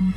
Саха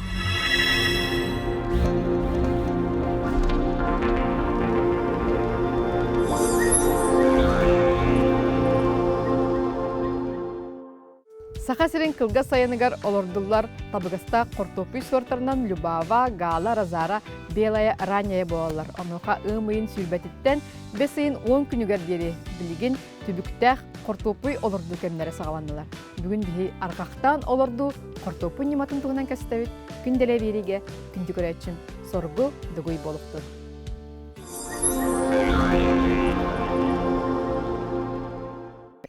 сирин кылга сайыныгар олордулар табыгаста кортопуй сортарынан Любава, Гала, Разара, Белая, Ранняя болалар. Онуха ымыйын сүлбәтиттен 5 айын 10 күнігер дері білігін түбіктәқ кортопуй олорду кемнері сағаландылар. Бүгін бігі арқақтан олорду кортопуй нематын туғынан кәсітәвіт күнделе береге күнді көрәтшін соргу дүгуй болуқты.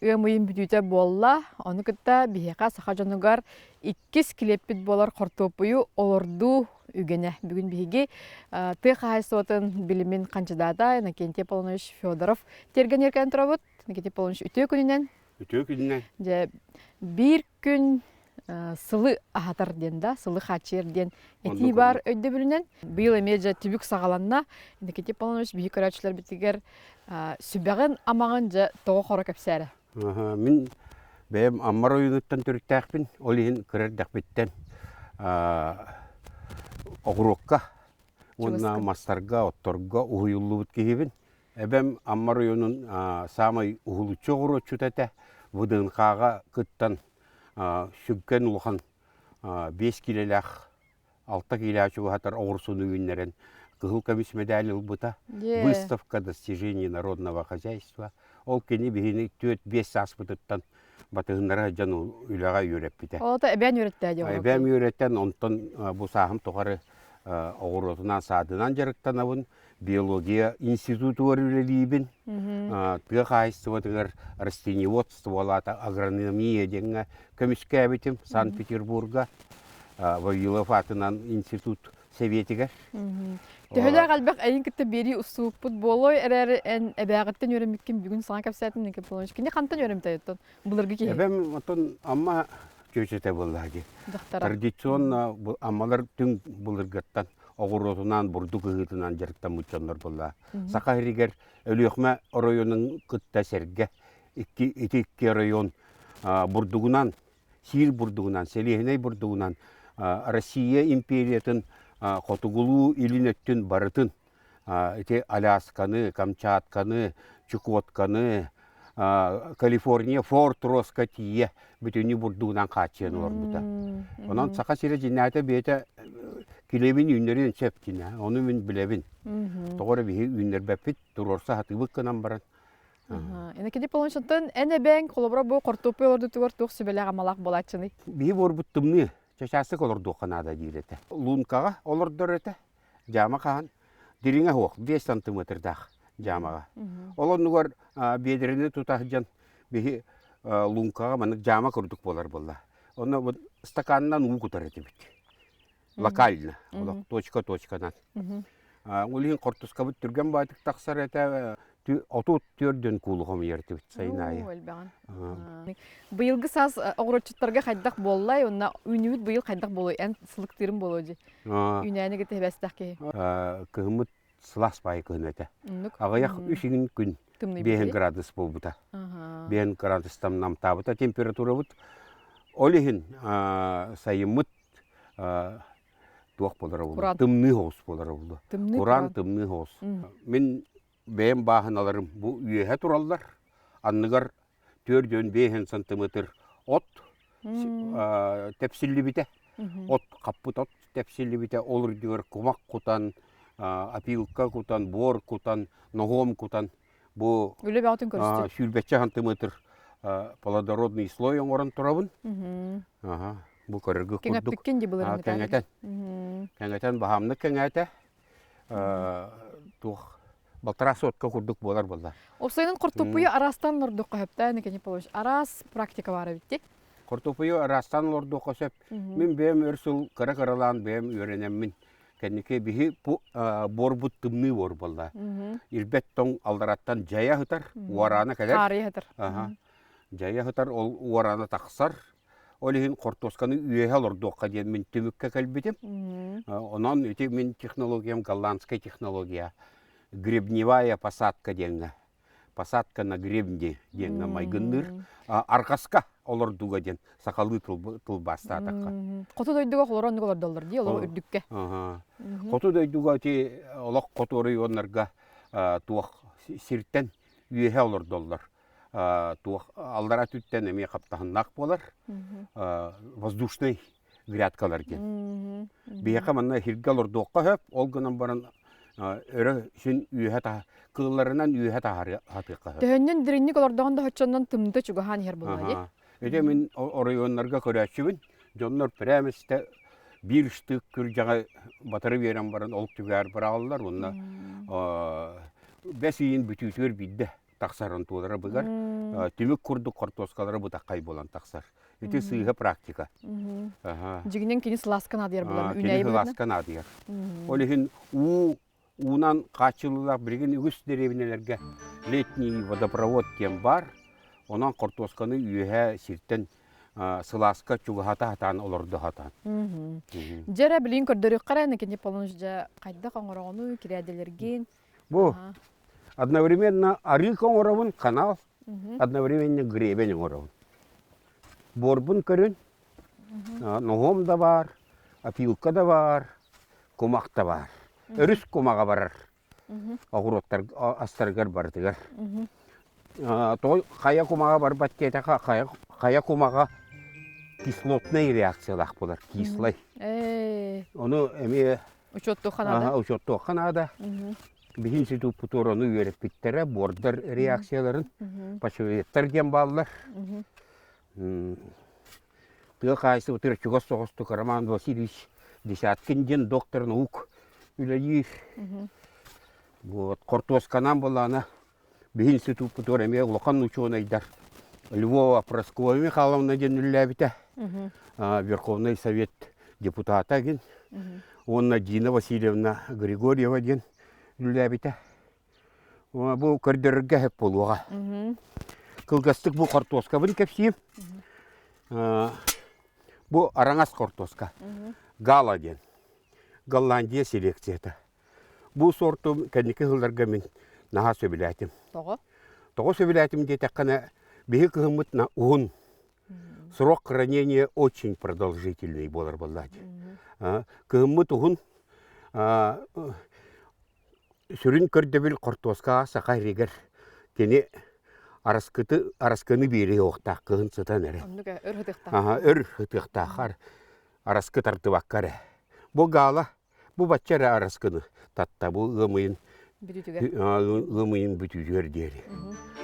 Өмүйін бүтүйті болла, оны күтті бейеқа сақа жанугар 2 килеппит болар кортопуйу олорду үгене. Бүгін бейге тық хайсуатын білімін қанчыдада Иннокентий Аполлонович Федоров терген еркен тұрабыд. Иннокентий Аполлонович үтө күнінен? Үтө күнінен. Бір күн сылы ағатар ден да, сылы хачер ден әти бар өйді білінен. Бұл әмеже түбік сағаланна Иннокентий Аполлонович бейі көрәтшілер бітігер сүбәғын амағын жа тоғы қора көпсәрі. Мен бәйім аммар ойыңыттан түріктәқпін, олейін кірердәқпеттен оғырыққа, онына мастарға, отторға ұйылы бұт кейбін. Әбәм аммар ойының самай ұғылычы оғыры өтчүтәті, бұдың қаға күттан сүгкен ұлған 5 келеләқ, 6 келеләқ жүғатар оғырсын үйінлерін Кыгыл комисс медаль ұлбыта, выставка достижений народного хозяйства. Ол кені бігіні 4-5 аспытыттан батығынларға жан үйлаға үйреп біте. Олата әбән үйретті әде? Әбән үйреттен, онтан бұл сағым тоғары оғыротынан садынан жарықтан авын, биология институты өрілелейбін, тығы қайысты батығыр растениеводство олата, агрономия денгі комисске әбітім Санкт-Петербурга, Вавилов атынан институт советігі. Төхөлі қалбақ әйін күтті бері ұсуыппыт болой, әрәрі ән әбәғыттен өріміккен бүгін саңа кәпсәтін неке болуыш. Кені қантан өрімті айыттын бұлырғы кейі? Әбәм отын амма көшеті болдағы. Традиционно аммалар түн бұлырғыттан, оғыротынан, бұрды күғытынан жарықтан мұтчанлар болға. Сақа әрігер өліқмә районын күтті сәрге, 2 район бұрдығынан, Сир бұрдығынан, Селехіней бұрдығынан, Россия империятын Котугулу илинеттін барытын, Алясканы, Камчатканы, Чукотканы, Калифорния, Форт Росқа тие бүтіні бұрдуынан қатшен ордыда. Онан сақа сері жинайты бейті келебін үйнерін сөптіне, оны мен білебін. Тоғыры бейі үйнер бәппет, тұрорса хатыбық қынан баран. Иннокентий Аполлонович, әне бәң қолыбыра бұл қортопы оларды түгір тұқ сөбелі ғамалақ болатшыны? Бейі борбыттымны. Чашасы олар доқанада дейреті. Лункаға олар дөрреті, жама қаған. Деріңе оқ, 5 сантиметрдақ жамаға. Олар нүгер бедіріні тұтақ жан бейі лункаға мәні жама күрдік болар болла. Оны стаканынан ұғы күтар еті бет. Локально, точка-точканан. Олығын қортысқа бұт түрген байтық тақсар еті, отут түрден кулығым ерті бет сайынайы. Бұйылғы саз оғыротчыттарға қайдақ боллай, онына үйнігіт бұйыл қайдақ болой, ән сылықтырым болуды. Үйнәні кеті бәстақ кей? Кығымыт сылас бай кығын әті. Ағаяқ 3 күн 5 градус бол бұта. 5 градустан намтабыта температура бұт. Олығын сайымыт туақ болары болды. Тымны хоғыз болары болды. Құран тымны хоғыз. Мен бәйім бағыналарым бұл үйеге тұралдар. Анныгар 4-5 сантиметр от тәпсілі біте. От қаппыт от тәпсілі біте. Олыр дегер құмақ құтан, апилка құтан, бор құтан, ноғом құтан. Бұл сүлбәтші сантиметр плодородный слой оңырын тұрабын. Бұл көріргі құрдық. Кәңәптіккен де бұлырын Кәңәтен. Кәңәтен бағамны кәңәті. Балтара сотка құрдық болар болар. Осайның кортопуйы арастан лордық қойыпта, Иннокентий Аполлонович, арас практика бары бітті? Кортопуйы арастан лордық қойып, мен бәйім өрсіл қара-қаралан бәйім өренемін. Кәнеке бігі бор бұттымны бор болар. Ирбет тоң алдараттан жая ғытар, уараны кәдер. Қария ғытар. Жая ғытар, ол уараны тақсар. Олығын қортосканы үйеге лордыққа дейін мен түмікке кәлбетім. Онан өте мен технологиям, голландская технология. Гребневая посадка деньга. Посадка на гребне деньга майгынныр. Арқасқа олордуга ден сакалы тылбаста атакка. Коту дойдуга холорон олордоллар ди олор үрдүкке. Коту дойдуга ти олок которы оннарга туох сиртен үйе олордоллар. Туох аллара түттен эме каптахыннак болар. Воздушный грядкалар ден. Бияка манна хирге олордуокка хөп, ол гынан баран өрө син үйе та кылларынан үйе та хатыкка. Төннен диринник олордогон да хоччоннан тымды чугахан хер болай. Эде мен оройоннарга көрәчүбүн. Жоннор преместе bir штык күр жаңа батыры берен баран олук түгәр баралар. Онна бәсейин бүтүтөр бидде таксарын тулары быгар. Түмүк курдук картоскалары бу такай болан таксар. Эти сыйга практика. Жигинен кини сласкан адыр булар. Үнәй сласкан адыр. Олехин унан качылылар бирген үгүс деревнелерге летний водопровод тем бар. Онан картосканы үйе сирттен сыласка чугахата хатан олорду хатан. Жара билин көрдөрүк караны кене полонжа кайда коңорогону кирәделерген. Бу одновременно арык коңоровун канал, одновременно гребень коңоровун. Борбун көрүн. Ногом да бар, апилка да бар, комак да бар. Өрүс комага барар. Агуроттар астаргар бардыгар. Той кая комага бар баттета кая комага кислотный реакциялар болар, кислый. Onu эме учеттоханада. Учеттоханада. Бихинчи тупуторону үйреп биттере бордар реакцияларын пачуеттер ген баллар. Тыга кайсы утыр чугос согостук Роман Васильевич Десяткин ден доктор наук үләйир. Вот картосканан болана бихинчи тупутор эме лоқан ученыйдар. Львова Прасковья Михайловна ден үләбите. Верховный совет депутата ген. Онна Дина Васильевна Григорьева ден үләбите. Бу көрдөргә хеп болуга. Кылгастык бу картоска бин кепсием. Бу араңас картоска. Гала ден. Голландия селекцияты. Бу сорту кәнеке хылларга мен наха сөбиләтим. Того сөбиләтим дете кана бихи кыгымыт на угун. Срок хранения очень продолжительный болар боллади. Кыгымыт угун сүрін көрдебіл картоска сақай регер кені араскыны бере оқтақ кығын сытан әрі. Өр хытықтақар араскы тартыбаққары. Бұ гала, бұ батчары араскыны татта бұ ғымыйын бүтүдер дері.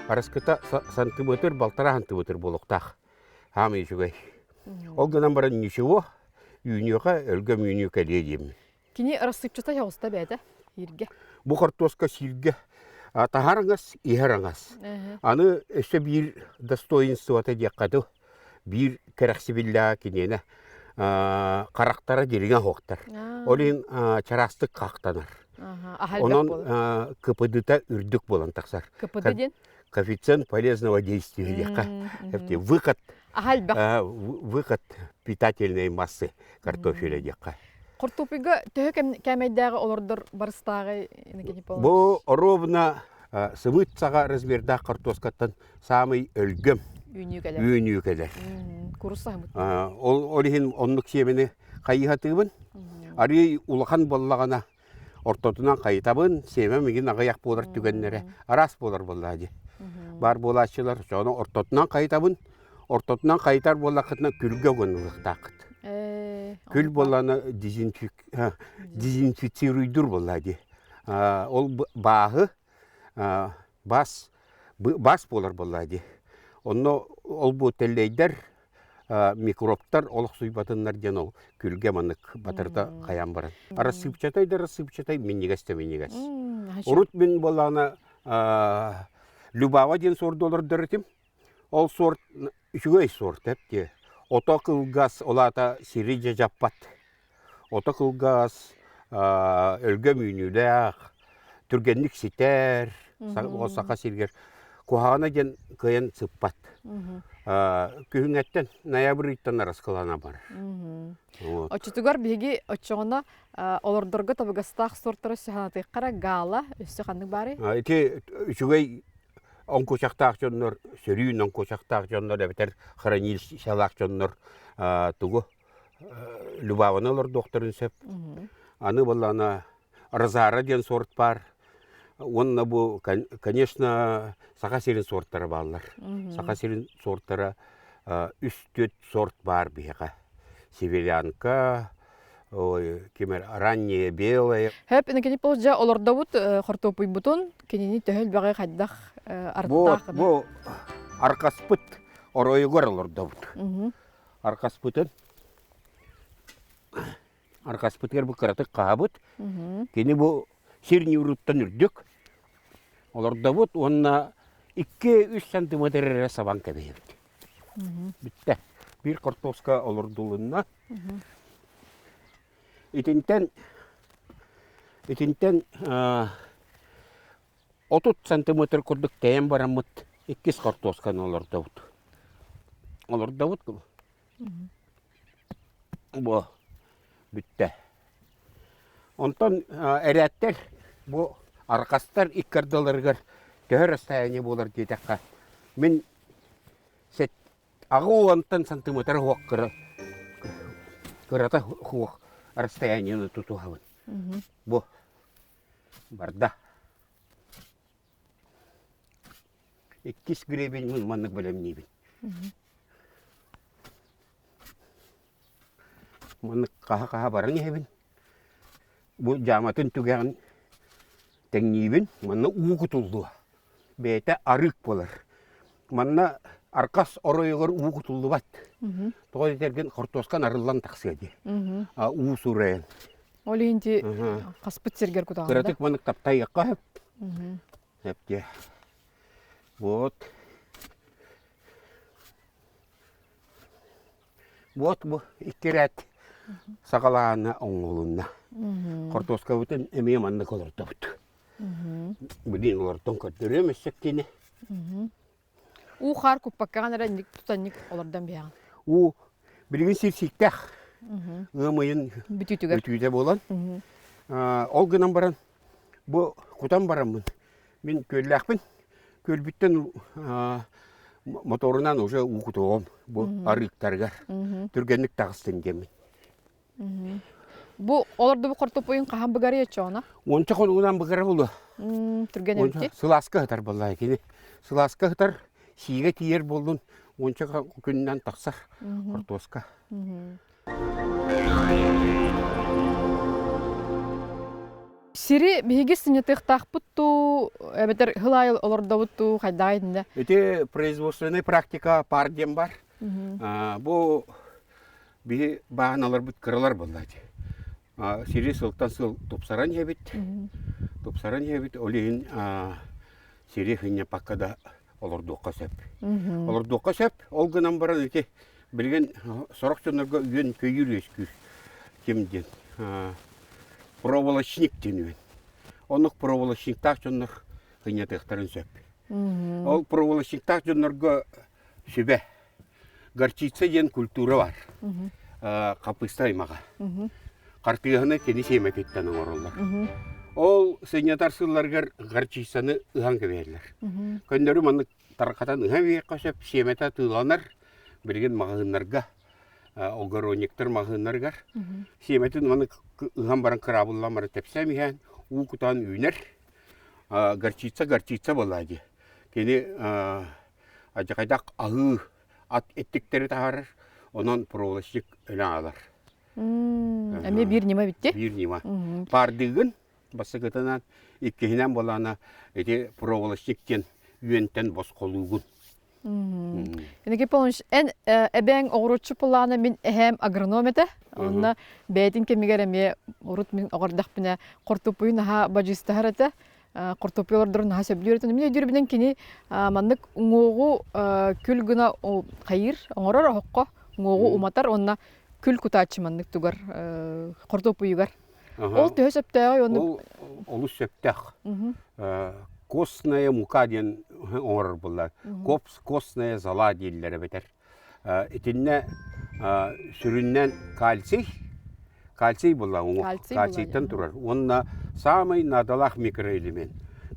Араскыта сантиметр, балтара сантиметр болуқтақ. Хамы жүгай. Ол гынан баран ничего, үйнеға өлгім үйне кәле деймін. Кені арасыпчыта яғыста бәді, ерге? Бұ картоска сирге тахарыңыз, ихарыңыз. Аны өсі бір достоинствоты деққады, бір кәрәқсібілі кенені қарақтара дереген хоқтар. Олин чарастық қақтанар. Онын кіпідіта үрдік болан тақсар. Кіпідіден? Коэффициент полезного действия деққа. Выход питательной массы картофеля деққа. Картопига төһө кәмәйдәге олордор барыстагы инеге полон. Бу ровно сымытсага размерда картоскаттан самый өлгөм үйнүкелер. Курса мыт. Ол олихин оннук семени кайыхатыбын. Ари улахан боллагана ортотунан кайтабын, семе мигин агаяк болар түгеннере. Арас болар боллади. Бар болачылар, соны ортотунан кайтабын. Ортотунан кайтар боллакытна күлгө гонуктакыт. Күл боланы дезинфицируйдур боллади. Ол багы бас болар боллади. Онно ол бу теллейдер микробтар олық суйбатыннар ден ол күлге манык батырда каян баран. Рассыпчатай меннегес. Урут мен боланы Любава ден сорт олар дөртим. Ол сорт үчүгөй сорт эпте. Ото кылгас олата сирижа жаппат. Ото кылгас өлгөм үйнүләк, түргенлик ситер, осака сиргер. Кухана ген кыйын сыппат. Күхүнгеттен ноябрь иттен раскылана бар. Очутугар беги очоңна олордорго табыгастак сорттары саханаты кара гала өссө ханнык бары. Эти үчүгөй онкочақтақ жоннор, сөрүйін онкочақтақ жоннор, әбетер хранилищалақ жоннор тугу Любаваналар докторын сөп. Аны болана Розара ден сорт бар. Онна бу, конечно, сақасерин сорттары баллар. Сақасерин сорттары үстөт сорт бар бияға. Северянка, кемер ранняя белая. Хеп инекени полжа олордабут хортопуй бутун кенени төһөл багай хаддах арттах. Бу аркаспыт оройгор олордабут. Аркаспытын Аркаспытыр бу кыраты кабыт. Кени бу сирни уруттан үрдүк. Олордабут онна 2-3 сантиметр сабан кебейт. Битте. Bir картоска олордулунна. Итинтен 30 сантиметр курдук тәйем барамыт. 2 картосканы олордабут. Олордабут бу. Бу битте. Онтон әрәттер бу аркастар иккардыларгар төр расстояние болар детекка. Мен сет агу онтон сантиметр хуак кырата хуак расстояние тутугавын. Бу барда. 2 гребень мен маннык белем небен. Маннык каха барың ебен. Бу жаматын түгән теңнибен, манна угутулду. Бете арык болар. Манна аркас оройгор угутулду бат. Той терген картоскан арылдан таксыды. Усурен. Олинти каспыт сергер кутаганда. Кыратык маннык таптай кап. Хепте. Вот. Вот бу икерет. Сагалана оңолунна. Картоска бүтін әме манны колорда бұт. Бұдин олардың көттірі мәсектені. У қар көппаккаған әрі ник тұтанник олардан бияған? У білген сирсиктәқ. Ғымайын бүтүйді болан. Ол гынан баран, бұ құтан барамын. Мен көлләқпін. Көл бүттен моторынан уже уқытуғым. Бұ арықтарғар. Түргенлік тағыстын кемін. Бу оларды бу картопойын кахан быгары ечоона? Онча конудан быгары болду. Түрген өтті? Сыласка хытар болла екені. Сыласка хытар сиге тиер болдун. Онча күннен тақсар картоска. Сири бігістіне тықтақ бұтту, әбетер хылайыл оларды бұтту қайдағайдында? Это производственная практика пардем бар. Бу биги бааналар бут кыралар боллады. Сири сылтан сыл топсаран ебит. Топсаран ебит олейин сири хыня паккада олордуққа сөп. Олордуққа сөп, ол гынан баран өте білген сорақчонларға үйен көйір өскү кемден. Проволочник денуен. Онық проволочниктақ жонлар хыня тықтарын сөп. Ол проволочниктақ жонларға сөбе. Горчица ден культура бар. Капыста аймаға. Қартығыны кені семекеттенің орылдар. Ол сынятар сылларғар горчицаны ұған көберлер. Көндері маны тарқатан ұған вейек қашып, семета тұланар, бірген мағынларға, огорониктер мағынларғар. Семетін маны ұған баран қырабылламары тәпсәм ең, ұқытан үйнер, горчица болады. Кені ажақайдақ ағы ат еттіктері тағарыр, онан проволочник өлі алар. Әме бір нема бітті? Bir nima. Pardığın basıgıtından ikkihinen bolana eti проволочниктен үйентен бос қолуғын. Eneki polunç en eben oğrutçu pulana min hem agronomete. Onda beytin kemigereme orut min oğurdak bine kortopuyun ha bacıstaharete. Kortopuyorlardır ha söylüyordu. Min ödür kini mandık ngoğu kül gına kayır oğurar hokka ngoğu umatar onna kül kutaçı mandık tugar kortopuyugar. Ol töhö söptəği onu Olu söptəq. Kostnaya muka diyen oğurur bunlar. Kostnaya zala deyirlər beter. Etinne süründən kalsiy bunlar. Kalsiyten durar. Onunla samay nadalaq mikroelement.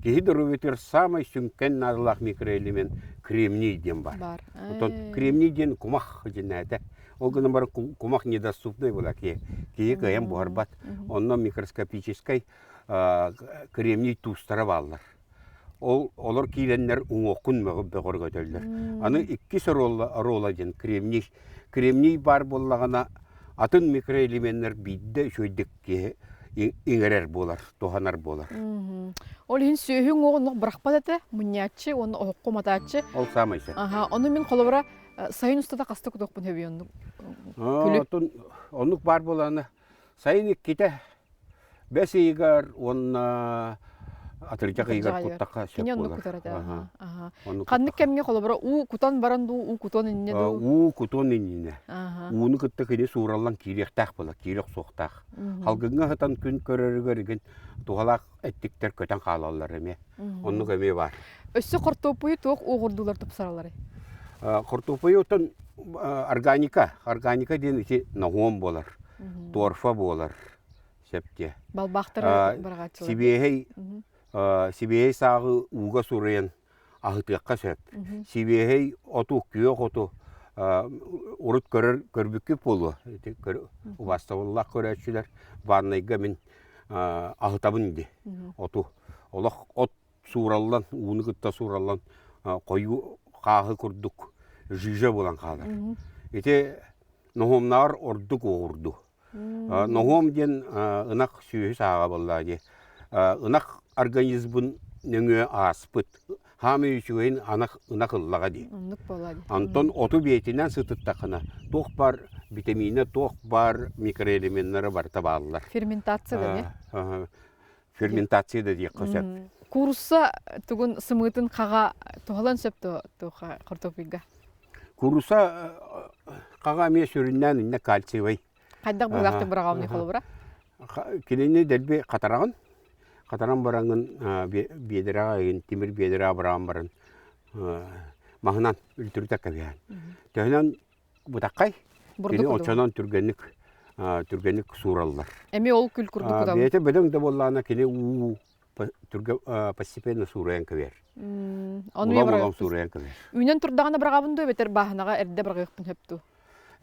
Кихи дөрөбетер самый сүнкен надылақ микроэлемент кремний ден бар. Отон кремний ден кумах жинәді. Ол гына бар кумах недоступный была кихи кайын бұғарбат. Онно микроскопической кремний тустары баллар. Олар кейленлер уңоқын мәғып бәғыр көтелдер. Аны 2 рола ден кремний. Кремний бар болағына атын микроэлементтер бидді шөйдікке иңерер болар, тоғанар болар. Ол хин сүйін оғын бірақпад әті, мұнятчы, оны оққы матачы. Ол самайсы. Оны мен қолыбыра сайын ұстада қасты күдіқпін өбей онның. Онық бар боланы. Сайын кете бәс егер, оны атыржақ егер құттаққа шеп болар. Қанны кәмге қолыбыра, у күтан баранды, у күтон инне ду? У күтон инне. Уыны күтті кеде суыралан кейректақ бола, кейрек соқтақ. Халғыңа ғытан күн көрерігерген туғалақ әттіктер көтен қалалар әме. Онық әме бар. Өссі қортопойы тоқ оғырдылар тұпсаралары? Қортопойы отын органика ден ете нағуам болар, торфа болар, септе. Балбақтары бірғатшылар? Сибейей сағы уға сұрайын ағытыққа сөп. Сибейей оту күйе қоту ұрыт көрбікке болу. Убаставыллақ көрәтшілер ваннайға мен ағытабын де. Олақ от сұралан, уыны күтті сұралан қойу қағы күрдік жүйже болан қалар. Ете нұғымнар ордық оғырды. Нұғым ден ұнақ сүйі саға болла де. Ұнақ организмын нөңе аспыт. Хамы үшігейін ұнақ ұллаға де. Антон оту бейтінен сытыттақына. Тоқ бар витамины, тоқ бар микроэлементтері бар табалылар. Ферментация да не? Ферментация да де қосып. Курса түгін сымытын қаға тұғалан сөпті тұға қортопиға? Курса қаға ме сүріннен үнне кальций бай. Қайдақ бұғақты бірағауны қолы бұра? Келені дәлбе қатарағын. Қатаран бараңын бедіраға еген, темір бедіраға бараған барын мағынан үлтірді кәбейін. Тәхінен бұтаққай, кені очанан түргенік сұралылар. Әме ол күл күрді күдам? Бәйті бәдің болағына кені постепенно сұрайын кәбейір. Улам сұрайын кәбейір. Үйнен тұрдағына бірағабынды өбетер бағынаға әрді бірғықпын хөпту?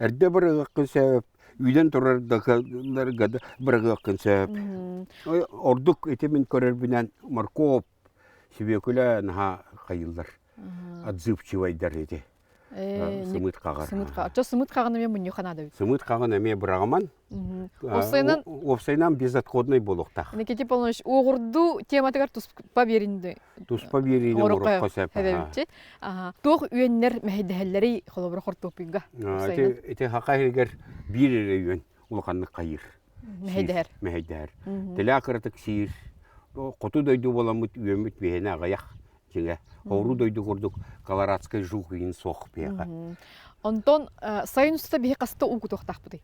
Әрді бірғықпын сөп. Үйден тұрардағыларға бірғықпын сөп. Ордық етемен көрербінен маркоп себекілі наға қайылдар. Отзывчивайдар ете. Сымыт қағар. Сымыт қағын әме мұню қанады? Сымыт қағын әме бірағаман. Опсайнан безотходный болуқтақ. Некете полныш оғырду тематығар тұспа берінді? Тұспа берінді ұрыққа сөп. Тоқ үйенлер мәхедәлері қолыбыр қортопиға? Ете хақа егер бір үйен ұлғанны қайыр. Мәхедәр. Тілі ақырытық сиыр. Қоту дөйді боламыт үйеміт бейіне ағаяқ. Оғыру дөйді құрдық колорадскай жуғыйын соқып бейға. Онтон сайын ұстата бейі қасыта ұғы тоқтақ бұдай?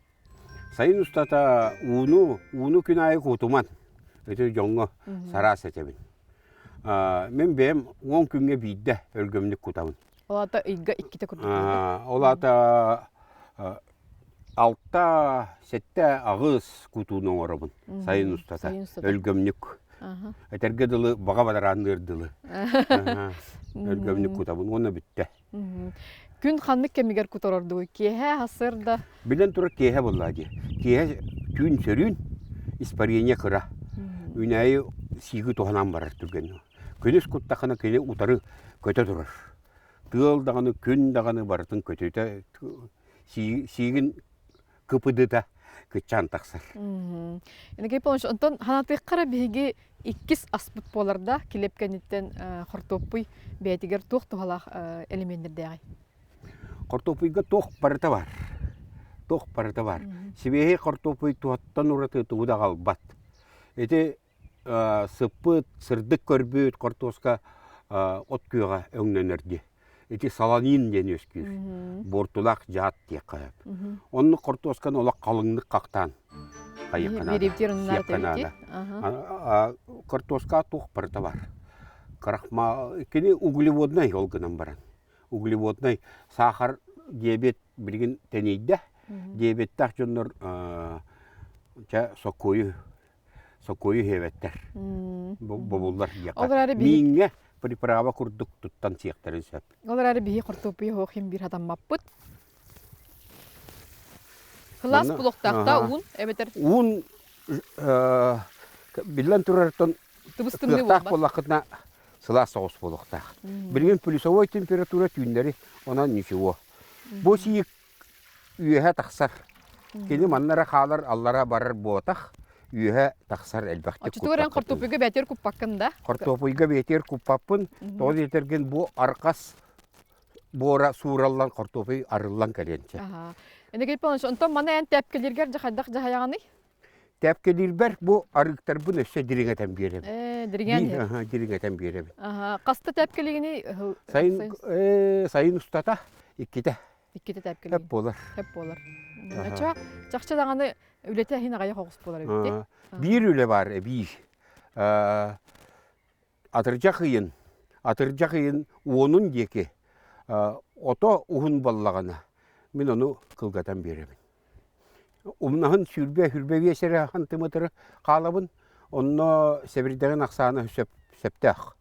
Сайын ұстата ұны күн айы құтыман. Өте жоңғы сарас әтебін. Мен бәйім 10 күнге бейді өлгөмдік құтамын. Олата үйгі ikките күрдік? Олата 6-7 ағыз құтуының орабын. Сайын ұстата өлгөмдік. Әтәрге дылы баға бадараныр дылы. Өлгөмнік күтабын, оны бітті. Күн қанлық кәмігер күтарарды ой, кейе асырда? Білен тұры кейе болады. Кейе күн сөрін, испарение қыра. Үнәйі сигі тоғанан барар түрген. Күніз күттақына келе ұтары көте тұрыр. Тығылдағаны, күн дағаны барытын көтеті сигин кыпыдыта кычан тақсар. Энеге полныш онтон ханатык кара беге иккис аспыт боларда келепкенеттен картоппуй бетигер тух тухалах элементтер. Картоппуйга тух парыта бар. Тух парыта бар. Себеге картоппуй туаттан ураты тууда калбат. Эти сыпыт сырдык көрбөт картоска от күйга өңнөнөрдү. Эти саланин ден өскүр. Бортулак жаат тек кайып. Онны картоскан ола калыңдык кактан. Кайыканада. Картоска тух парыта бар. Крахма кини углеводный олгынан баран. Углеводный сахар, диабет билген тенейде. Диабеттах жоннор соккою сокойы хебеттер. Бобуллар Олар яка. әрі бейік. Миңе приправа курдук туттан сияқтарын сөп. Олар әрі бейі картопия хоқим бір адам маппыт. Хылас Мана- бұлықтақта Ага. ұн, әбетер Un билен турартон тұбыстымны тыктак болба. болакытна сыла соус болуктак. Билген плюсовой температура түйіндері онан ничего. Бу сийик үйеһе тахсар. Кені маннара халар аллара барар ботах үйеһе тахсар элбәхте. Очтуыран картопияға бәтер күп баққында. Картопыйга бетер куппаппын. Тоз етерген бу аркас бора сураллан картопый арыллан кәренче. Энеге палаш, онтон мана ән тәпкелергер жахайдақ жахаяғаны? Тәпкелербер бу арыктар бу нөссе диреңетен берем. Дирген. Диреңетен берем. Қасты тәпкелегені Сайын устата икките. иккеті Хеп тәпкелегі. болар. Хеп болар. Ача, жақшы дағаны үлеті әхін ағайы қоғыс болар өтті. Bir üle var bir. Atırcak yın onun yeki. Oto uhun ballağına. Min onu kılgatan beremin. Umnahın hürbe vesere hantımıtırı kalabın. Onu sevirdeğin aksağına septah.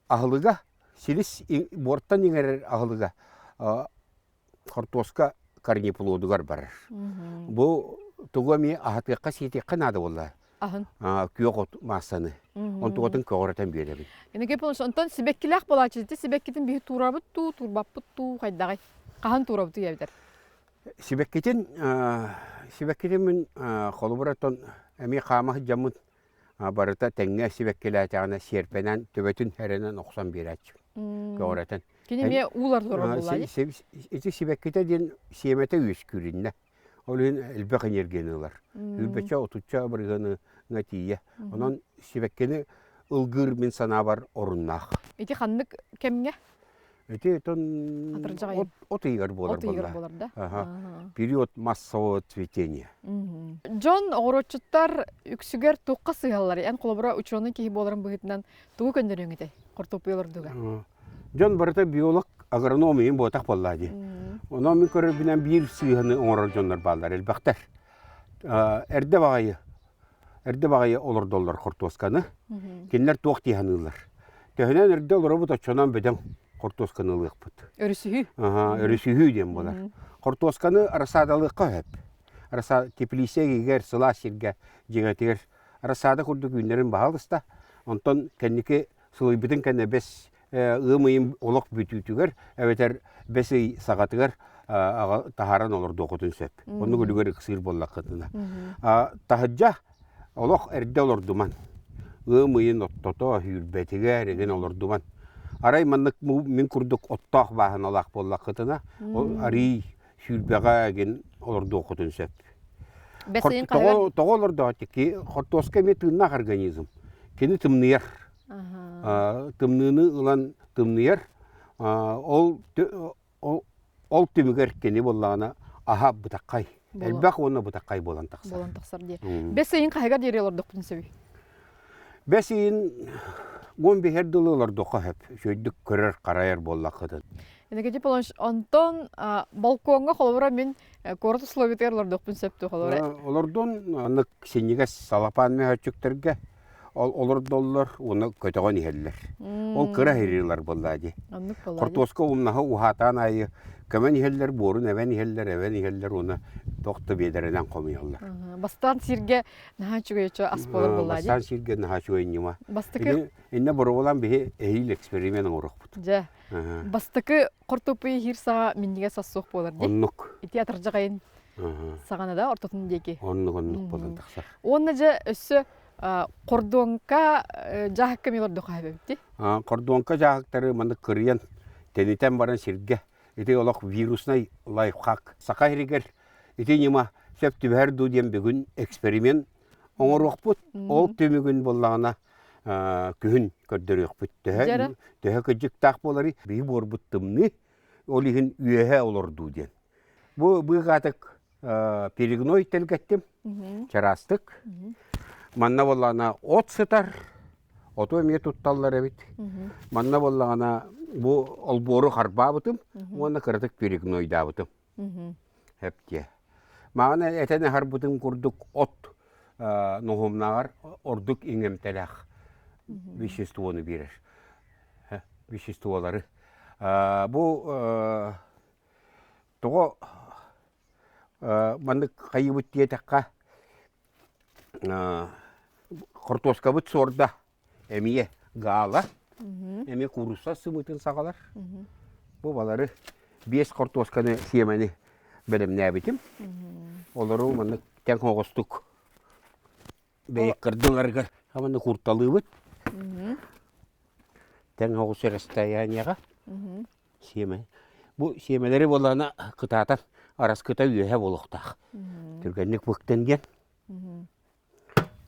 Ahılıga silis borttan inerer ahılıga. Kartoska karnipuludugar barar. Bu tuğami ahatlıqqa siyetiqqa nadı ola. Ahın. Kuyok masаны. Он туғатын көғыратын беремін. Энеге палаш, онтон сибеккилақ болачыды, сибеккетін бейі турабыт ту, турбаппыт ту, қайдағай. Қахан турабыты ебдер? Сибеккетін мен қолыбыраттан әме қамақ жамын барыта тәңе сибеккеләтіғана серпенен төбетін әрінен оқсан берәтші. Көғыратын. Кені ме улар турабы болайы? Эти сибеккеті ден семеті өз күрінне. Олын әлбәқ энергенілер. Үлбәтші отутша біргіні нәтие. Онан сибеккені ылгыр мен сана бар орыннақ. Эти ханнык кемге? Эти тон отыйгар болар болар да? Период массового цветения. Джон оғыротчуттар үксүгер туққа сыйалар. Ән қолыбыра ученый кейі боларын бұғытынан туғы көндерің еті. Кортопиялар дуга. Джон барыта биолог агрономиyin ботақ боллады. Онан мен көрі бінен бір сыйғаны оңырар жонлар балдар әлбәқтер. Әрді бағайы олар доллар қортосканы. Кенлер тоқ дейханылар. Төхінен әрді олар бұта чонан бәден қортосканы лық бұд. Өрісігі? Өрісігі дем болар. Қортосканы арасадалыққа өп. Арасада теплисегегер, сыла сирге, жеңетігер. Арасада күрді күндерін бағалыста. Онтан кәнеке сылой бітін кәне бәс ымайын олық бүтүтігер, әветер бәсей сағатығар тахаран олар доқытын сөп. Оны көлігер қысыр боллақ қытына. Тахыджа олық әрді олар думан. Ымайын оттото хүрбәтігер еген олар думан. Арай маннық мен күрдік оттақ бағын олақ боллақ қытына. Арай хүрбәға еген олар доқытын сөп. Бәсейін қағар? Тоғылар да теке қортоска ме тыннақ организм. Кені тымныяр. Тымныны ұлан тымныяр. Ол түмігер кені болағына аға бұтаққай. Әлбәқ оны бұтаққай болан тақсар. Болан тақсар де. Бәсейін қағар дере олар доқтын сөбі? Бәсейін 15 дылы олар доқа әп. Шөйдік көрер қарайар болақ қыдын. Энеге деп оланш, онтон балконға қолыбыра мен корты словитер олар доқпын сөпті қолыбыра? Олардан анық сенеге салапан мен өтчіктерге олар доллар, оны көтіған елдер. Ол кыра херилар болады. Қортоска умнаға ухатан айы, көмен елдер борын, әвен елдер, оны тоқты бедерінен қомиялар. Бастан сирге наға чүгейчі ас болар болады? Бастан сирге наға чүгейнема. Бастықы? Инне бұры olan бе әйіл экспериментің ұрық бұд. Жа. Бастықы қортопы хир саға меннеге сас соқ болар де? Оннық. Ити атыржағайын сағаны да ортотын деке? Оннық болан тақсар. Оны жа өссі Кордонка жахакка милар доқа әбепті? Кордонка жахактары маны кырыян тенетен баран сирге. Ити олақ вируснай лайфхак. Сақа херігер, ити нема сөп түбәр дуден бүгін эксперимент оңыр оқпыт. Ол төмігін болағына күхін көрдір оқпыт. Төһә көджік тақ болары бейі бор бұттымны олығын үйәе олар дуден. Бұл қатық перегной тәлгәттім, чарастық. Манна болағына от сытар, ото әме тұтталар әбет. Манна болағына бұл олборы қарба бұтым, оны қырдық перегнойда бұтым. Әпте. Мағына әтәне қар бұтым күрдік от ноғымнағар ордук иңемтеләқ веществоны берер. Веществолары. Бұл тұғы мандық қайыбыт диетаққа қортоска бұт сорда әмие ғала, әме құруса сымытын сағалар. Бұл балары 5 қортосканы семені білімне әбітім. Олары мандық тәң оғыстық бәйік қырдыларға аманды құрталы бұт. Тәң оғысы расстоянияға семені. Бұл семелері болана қытатан арас кыта үйе болуқтақ. Түргенлік бұқтенген.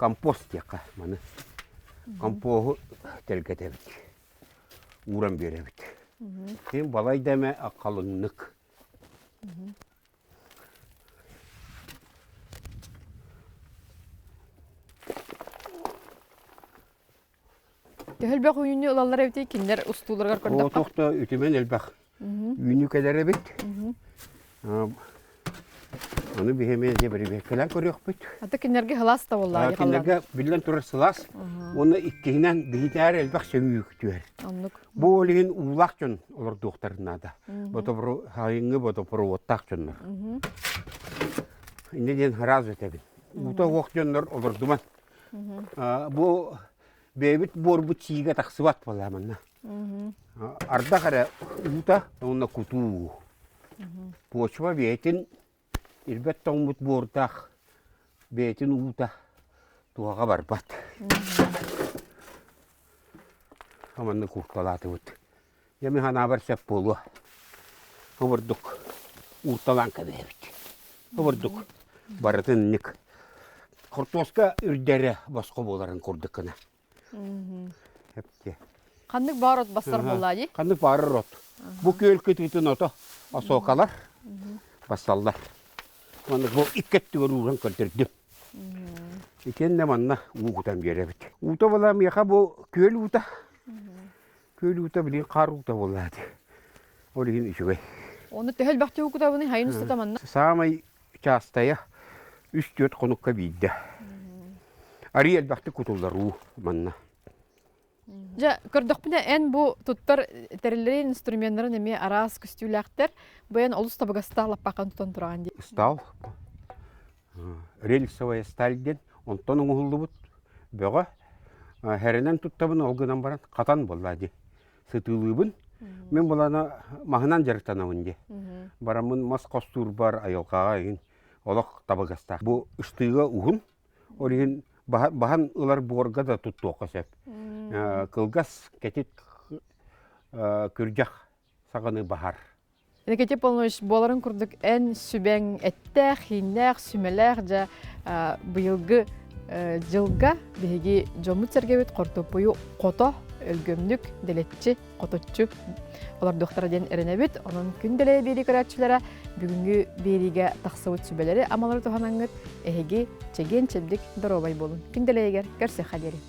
Компост яққа маны. Компоғы тәлгеті біт. Уран бере біт. Сен балай дәме аққалыңнық. Төхілбәқ үйіні ұлалар әбіте кендер ұстуларға көрдіққа? О, тоқта өтемен әлбәқ. Үйіні кәдәрі біт. Оны бігеме де бірі бәккілән көрек біт. Аты кендерге хылас та олар? Кендерге білен тұрыр сылас. Оны иккейінен бігітәр әлбәқ сөмі үктуер. Бұл олеген ұлақ жон олар доқтарына да. Бұты бұры хайыңы бұты бұры оттақ жонлар. Инеден раз өтебін. Бұты оқ жонлар олар думан. Бұл бәйбіт борбыт сиге тақсыбат боламын. Арда қара ұта, оны күту. Почва бәйтін, ирбәт тоңбыт бордақ, бәйтін ұта, туаға барбат. Аманны құрталаты бұд. Емі хана бар сәп болу. Обырдық ұрталан кәбәбіт. Обырдық барытын нік. Құртоска үрдері басқа боларын құрдықына. Қандық бар от бастар болады? Қандық бар от. Бұл көл кететін оты асоқалар, басталдар. Бұл иккеттігір ұран көрдірдім. Екенде манна ұғытам беребіт. Ұта болам еқа бұл көл ұта. Көл ұта білген қар ұта болады. Ол еген үшігай. Оны төхіл бақты ұқыта бұны хайын ұстата манна? Самай частая 3-4 қоныққа бейді. Ари әлбақты күтілдер ұу манна. Жа, көрдік біле ән бұл тұттар тәрілері инструменттарын әме арас күстіләқтер бұян олыс табығаста лаппақан тұтан тұраған дей. Стал. Рельсовая стальден, онтан ұңғылды бұд. Бөға, әрінен тұттабын олғынан баран қатан болады. Сытылыбын. Мен бұланы мағынан жарықтанауын де. Барамын мас қостур бар айылғаға еген олық табығаста. Бұл үштіға ұғын, олеген баған ұлар борға да тұтты оқа сәп. Кылгас кәтет күржақ сағаны бағар. Кетеп болмыш боларын күрдік ән сүбәң әттәқ, хиннәқ, сүмеләқ жа бұйылғы жылға беге жомут сәргебет қортопойы қото өлгөмдік дәлетчі, қототчы олар доқтара ден әрінәбет. Оның күн дәле бері көрәтшілері бүгінгі беріге тақсауыт сүбәлері амалары тұханаңғыт әйге чеген чәбдік дұробай болын. Күн дәле егер көрсе қадері.